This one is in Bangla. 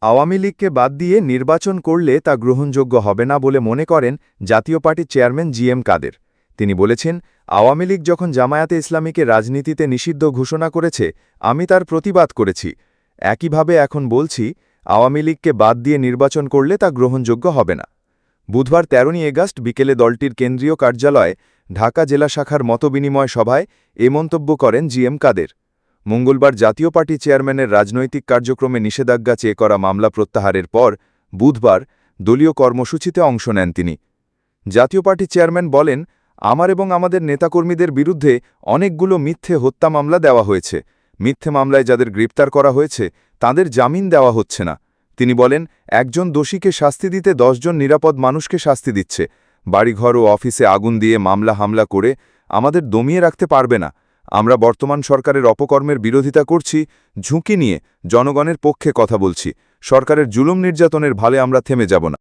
আওয়ামী লীগকে বাদ দিয়ে নির্বাচন করলে তা গ্রহণযোগ্য হবে না বলে মনে করেন জাতীয় পার্টির চেয়ারম্যান জি.এম. কাদের। তিনি বলেছেন, আওয়ামী লীগ যখন জামায়াতে ইসলামীকে রাজনীতিতে নিষিদ্ধ ঘোষণা করেছে, আমি তার প্রতিবাদ করেছি। একইভাবে এখন বলছি, আওয়ামী লীগকে বাদ দিয়ে নির্বাচন করলে তা গ্রহণযোগ্য হবে না। বুধবার ১৩ই আগস্ট বিকেলে দলটির কেন্দ্রীয় কার্যালয়ে ঢাকা জেলা শাখার মতবিনিময় সভায় এ মন্তব্য করেন জি.এম. কাদের। মঙ্গলবার জাতীয় পার্টি চেয়ারম্যানের রাজনৈতিক কার্যক্রমে নিষেধাজ্ঞা চেয়ে করা মামলা প্রত্যাহারের পর বুধবার দলীয় কর্মসূচিতে অংশ নেন তিনি। জাতীয় পার্টি চেয়ারম্যান বলেন, আমার এবং আমাদের নেতাকর্মীদের বিরুদ্ধে অনেকগুলো মিথ্যে হত্যা মামলা দেওয়া হয়েছে। মিথ্যে মামলায় যাদের গ্রেপ্তার করা হয়েছে তাদের জামিন দেওয়া হচ্ছে না। তিনি বলেন, একজন দোষীকে শাস্তি দিতে ১০ জন নিরাপদ মানুষকে শাস্তি দিচ্ছে। বাড়িঘর ও অফিসে আগুন দিয়ে মামলা হামলা করে আমাদের দমিয়ে রাখতে পারবে না। আমরা বর্তমান সরকারের অপকর্মের বিরোধিতা করছি, ঝুঁকি নিয়ে জনগণের পক্ষে কথা বলছি। সরকারের জুলুম নির্যাতনের ভালে আমরা থেমে যাব না।